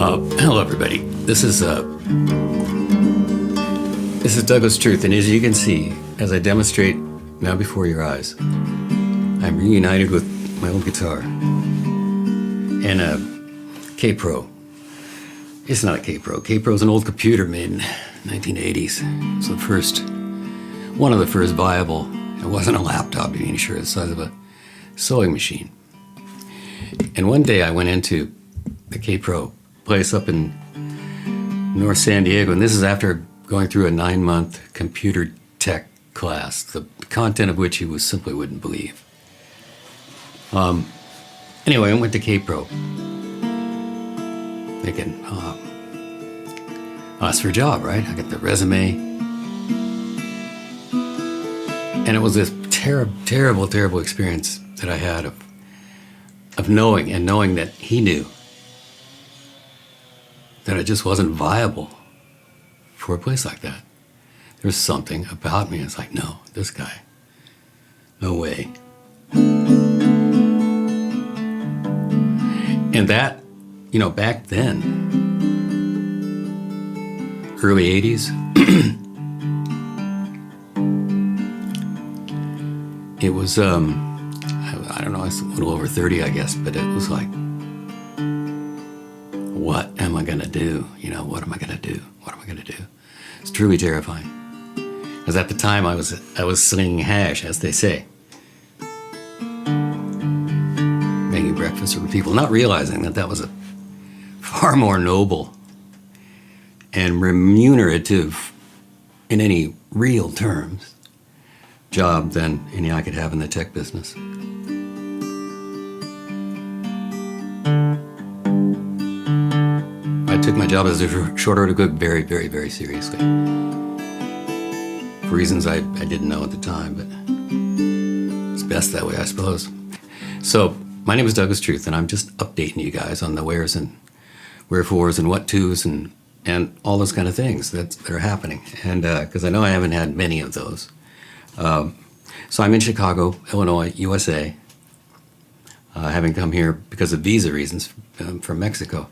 Hello, everybody. This is Douglas Truth, and as you can see, as I demonstrate now before your eyes, I'm reunited with my old guitar and a K-Pro. It's not a K-Pro. K-Pro is an old computer made in 1980s. It's one of the first viable. It wasn't a laptop, to be sure, the size of a sewing machine. And one day I went into the K-Pro place up in North San Diego, and this is after going through a 9-month computer tech class, the content of which you simply wouldn't believe. Anyway, I went to K-Pro thinking, ask for a job, right? I got the resume. And it was this terrible experience that I had of knowing that he knew that I just wasn't viable for a place like that. There's something about me. It's like, no, this guy, no way. And that, back then, early 80s, it was, I don't know, it's a little over 30, I guess, but it was like, what am I going to do? What am I going to do? What am I going to do? It's truly terrifying. Because at the time I was slinging hash, as they say. Making breakfast for people, not realizing that was a far more noble and remunerative, in any real terms, job than any I could have in the tech business. I took my job as a short order cook very, very, very seriously. For reasons I didn't know at the time, but it's best that way, I suppose. So, my name is Douglas Truth, and I'm just updating you guys on the wheres and wherefores and what tos and all those kind of things that are happening. And because I know I haven't had many of those. So I'm in Chicago, Illinois, USA, having come here because of visa reasons from Mexico,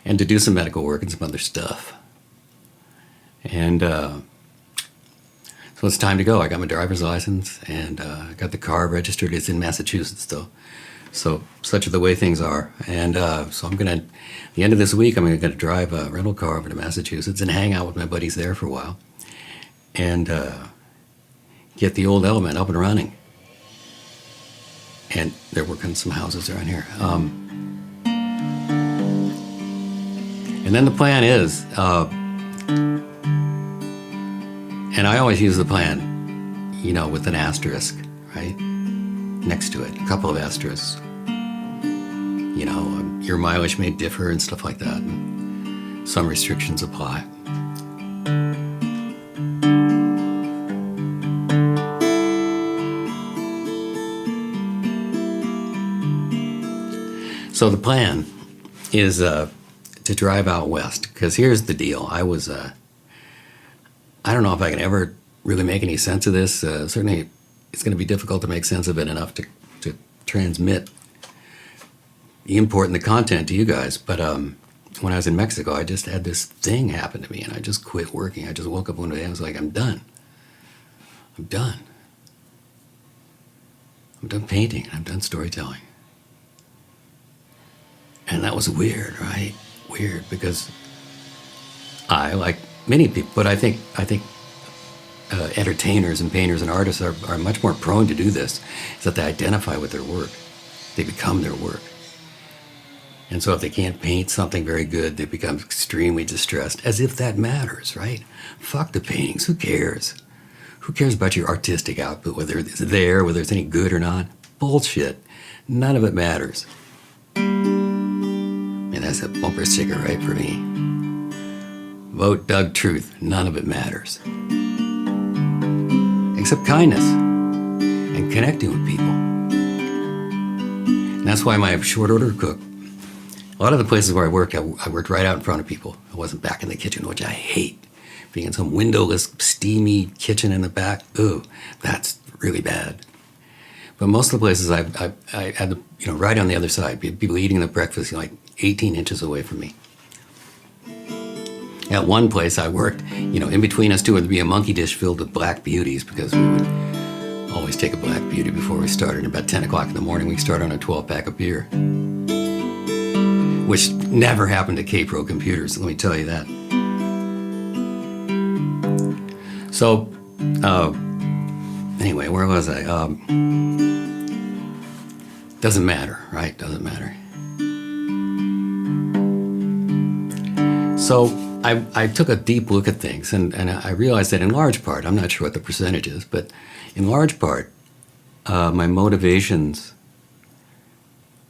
and to do some medical work and some other stuff. And so it's time to go. I got my driver's license, and I got the car registered. It's in Massachusetts, though. So such are the way things are. And so I'm going to, at the end of this week, I'm going to drive a rental car over to Massachusetts and hang out with my buddies there for a while. And get the old Element up and running. And they're working some houses around here. And then the plan is, and I always use the plan, with an asterisk, right? Next to it, a couple of asterisks. Your mileage may differ and stuff like that. And some restrictions apply. So the plan is to drive out west, because here's the deal. I don't know if I can ever really make any sense of this. Certainly, it's going to be difficult to make sense of it enough to transmit the import and the content to you guys. But when I was in Mexico, I just had this thing happen to me, and I just quit working. I just woke up one day and I was like, I'm done. I'm done painting, and I'm done storytelling. And that was weird, right? Weird, because I, like many people, but I think entertainers and painters and artists are much more prone to do this, is that they identify with their work. They become their work. And so if they can't paint something very good, they become extremely distressed, as if that matters, right? Fuck the paintings, who cares? Who cares about your artistic output, whether it's there, whether it's any good or not? Bullshit. None of it matters. And that's a bumper sticker, right, for me. Vote Doug Truth. None of it matters. Except kindness and connecting with people. And that's why my short order cook, a lot of the places where I worked right out in front of people. I wasn't back in the kitchen, which I hate. Being in some windowless, steamy kitchen in the back, ooh, that's really bad. But most of the places I had, right on the other side, people eating the breakfast, like 18 inches away from me. At one place I worked, in between us two would be a monkey dish filled with black beauties, because we would always take a black beauty before we started. About 10 o'clock in the morning, we start on a 12-pack of beer, which never happened to K-Pro Computers, let me tell you that. So, anyway, where was I? Doesn't matter, right? Doesn't matter. So I took a deep look at things, and I realized that in large part, I'm not sure what the percentage is, but in large part, my motivations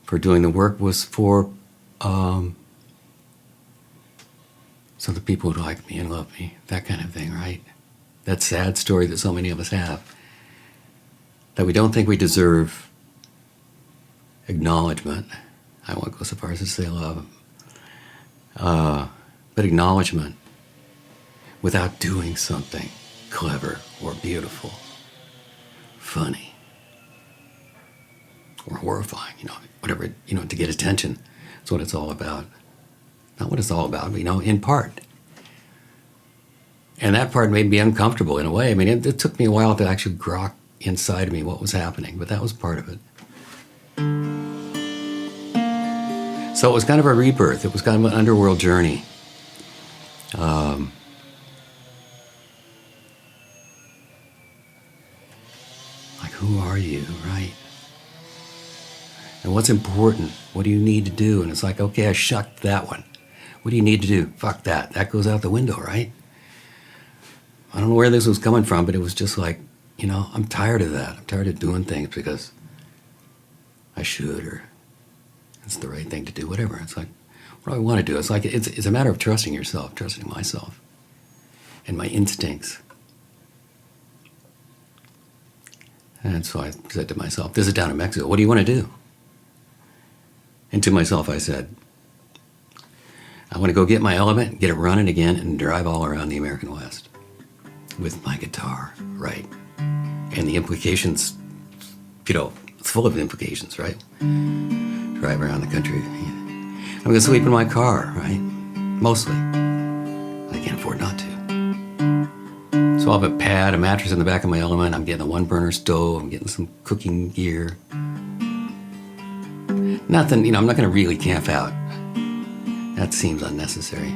for doing the work was for so the people who like me and love me, that kind of thing, right? That sad story that so many of us have, that we don't think we deserve acknowledgement. I won't go so far as to say love, but acknowledgement without doing something clever or beautiful, funny, or horrifying, whatever, to get attention. That's what it's all about. Not what it's all about, but, in part. And that part made me uncomfortable in a way. I mean, it took me a while to actually grok inside of me what was happening, but that was part of it. So it was kind of a rebirth. It was kind of an underworld journey. Like, who are you, right? And what's important? What do you need to do? And it's like, okay, I shucked that one. What do you need to do? Fuck that. That goes out the window, right? I don't know where this was coming from, but it was just like, I'm tired of that. I'm tired of doing things because I should, or it's the right thing to do, whatever. It's like, what do I want to do? It's like, it's a matter of trusting yourself, trusting myself and my instincts. And so I said to myself, this is down in Mexico, what do you want to do? And to myself, I said, I want to go get my element, get it running again, and drive all around the American West with my guitar, right? And the implications, it's full of implications, right? Drive around the country. I'm going to sleep in my car, right? Mostly. I can't afford not to. So I'll have a pad, a mattress in the back of my element. I'm getting a 1-burner stove. I'm getting some cooking gear. Nothing, I'm not going to really camp out. That seems unnecessary.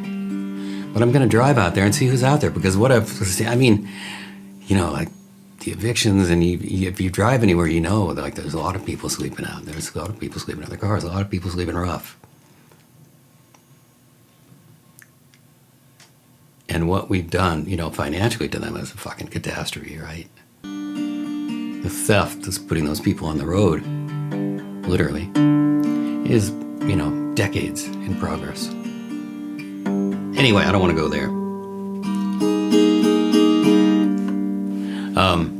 But I'm going to drive out there and see who's out there, because like the evictions, and if you drive anywhere, like there's a lot of people sleeping out. There's a lot of people sleeping in their cars. A lot of people sleeping rough. And what we've done, financially to them is a fucking catastrophe, right? The theft that's putting those people on the road, literally, is, decades in progress. Anyway, I don't want to go there.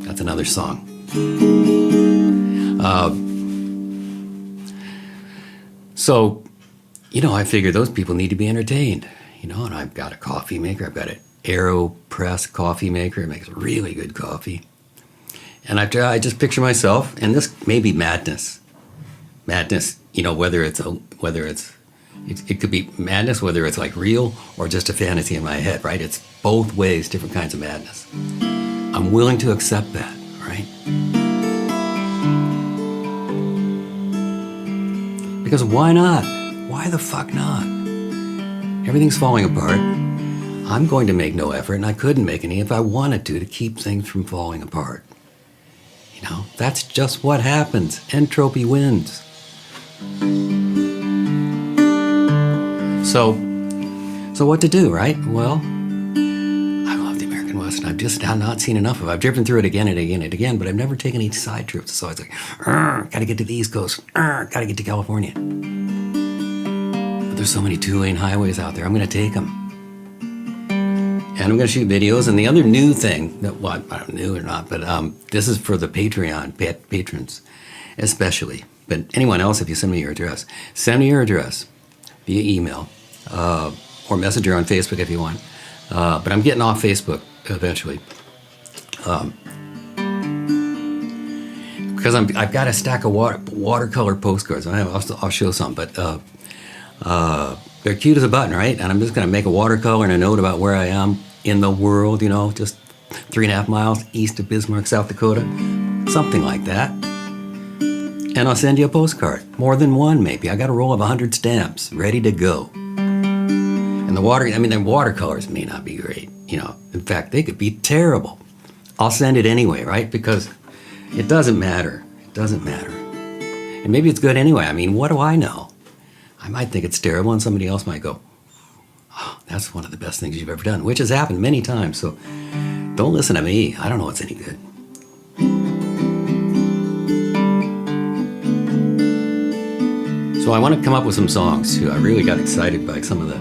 That's another song. So, I figure those people need to be entertained. And I've got a coffee maker. I've got an AeroPress coffee maker. It makes really good coffee. And I just picture myself, and this may be madness. Madness, whether it could be madness, whether it's like real or just a fantasy in my head, right? It's both ways, different kinds of madness. I'm willing to accept that, right? Because why not? Why the fuck not? Everything's falling apart. I'm going to make no effort, and I couldn't make any if I wanted to keep things from falling apart. That's just what happens. Entropy wins. So what to do, right? Well, I love the American West, and I've just not seen enough of it. I've driven through it again and again and again, but I've never taken any side trips. So it's like, gotta get to the East Coast, gotta get to California. But there's so many 2-lane highways out there. I'm gonna take them. And I'm gonna shoot videos. And the other new thing, I don't know, new or not, but this is for the Patreon patrons, especially. But anyone else, if you send me your address via email, or messenger on Facebook if you want. But I'm getting off Facebook eventually. Because I've got a stack of watercolor postcards. I'll show some, but they're cute as a button, right? And I'm just going to make a watercolor and a note about where I am in the world, you know, just 3.5 miles east of Bismarck, South Dakota. Something like that. And I'll send you a postcard. More than one, maybe. I got a roll of 100 stamps ready to go. And the watercolors may not be great, you know. In fact, they could be terrible. I'll send it anyway, right? Because it doesn't matter. It doesn't matter. And maybe it's good anyway. I mean, what do I know? I might think it's terrible, and somebody else might go, oh, that's one of the best things you've ever done, which has happened many times. So don't listen to me. I don't know what's any good. So I want to come up with some songs too. I really got excited by some of the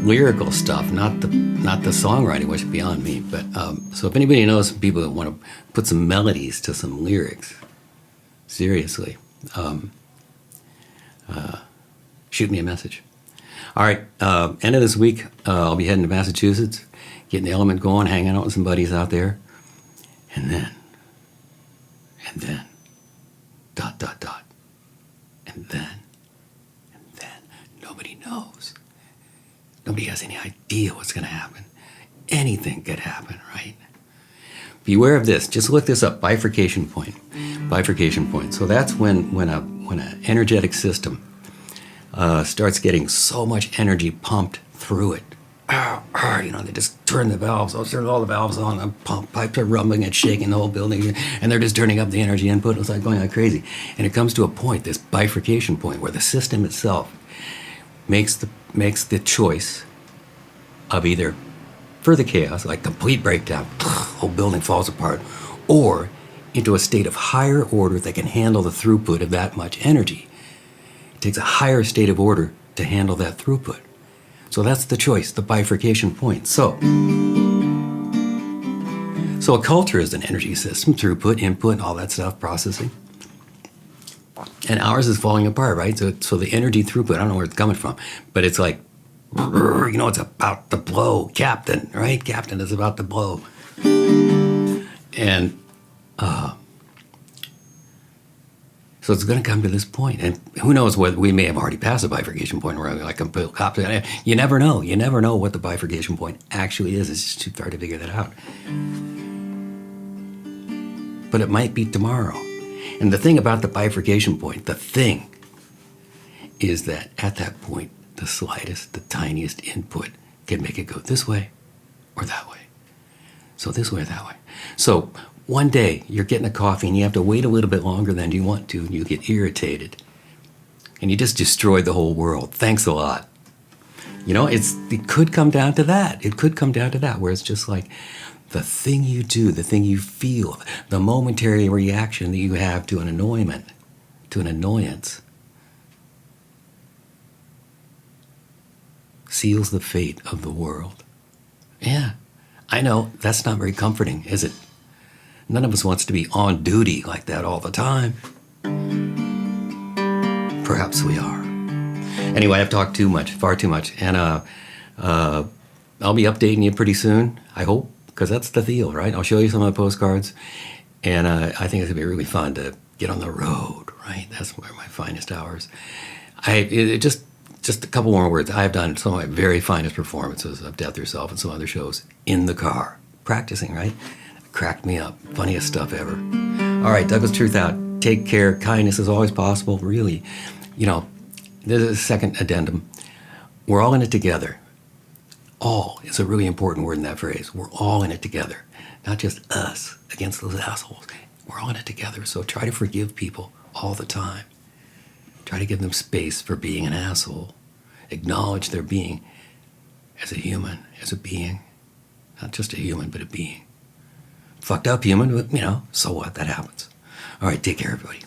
lyrical stuff, not the songwriting, which is beyond me. But so if anybody knows some people that want to put some melodies to some lyrics, seriously, shoot me a message. All right, end of this week, I'll be heading to Massachusetts, getting the element going, hanging out with some buddies out there, and then, dot, dot, dot, and then, nobody knows. Nobody has any idea what's going to happen. Anything could happen, right? Beware of this. Just look this up. Bifurcation point. Bifurcation point. So that's when an energetic system starts getting so much energy pumped through it. You know, they just turn the valves. They'll turn all the valves on. The pipes are rumbling and shaking the whole building, and they're just turning up the energy input. It's like going like crazy. And it comes to a point, this bifurcation point, where the system itself makes the choice of either further chaos, like complete breakdown, whole building falls apart, or into a state of higher order that can handle the throughput of that much energy. It takes a higher state of order to handle that throughput. So that's the choice, the bifurcation point. So a culture is an energy system, throughput, input, all that stuff, processing. And ours is falling apart, right? So the energy throughput, I don't know where it's coming from, but it's like, you know, it's about to blow. Captain, right? Captain is about to blow. And so it's going to come to this point. And who knows whether we may have already passed the bifurcation point where like you never know. You never know what the bifurcation point actually is. It's just too far to figure that out. But it might be tomorrow. And the thing about the bifurcation point, the thing, is that at that point, the slightest, the tiniest input can make it go this way or that way. So this way or that way. So one day you're getting a coffee and you have to wait a little bit longer than you want to, and you get irritated. And you just destroyed the whole world. Thanks a lot. You know, it could come down to that. It could come down to that, where it's just like the thing you do, the thing you feel, the momentary reaction that you have to an annoyance, seals the fate of the world. Yeah, I know, that's not very comforting, is it? None of us wants to be on duty like that all the time. Perhaps we are. Anyway, I've talked too much, far too much, and I'll be updating you pretty soon, I hope, because that's the deal, right? I'll show you some of the postcards, and I think it's going to be really fun to get on the road, right? That's where my finest hours. Just a couple more words. I have done some of my very finest performances of Death Yourself and some other shows in the car, practicing, right? Cracked me up. Funniest stuff ever. All right, Douglas Truth out. Take care. Kindness is always possible, really. You know, there's a second addendum. We're all in it together. All is a really important word in that phrase. We're all in it together. Not just us against those assholes. We're all in it together. So try to forgive people all the time. Try to give them space for being an asshole. Acknowledge their being as a human, as a being. Not just a human, but a being. Fucked up human, but, you know, so what? That happens. All right, take care, everybody.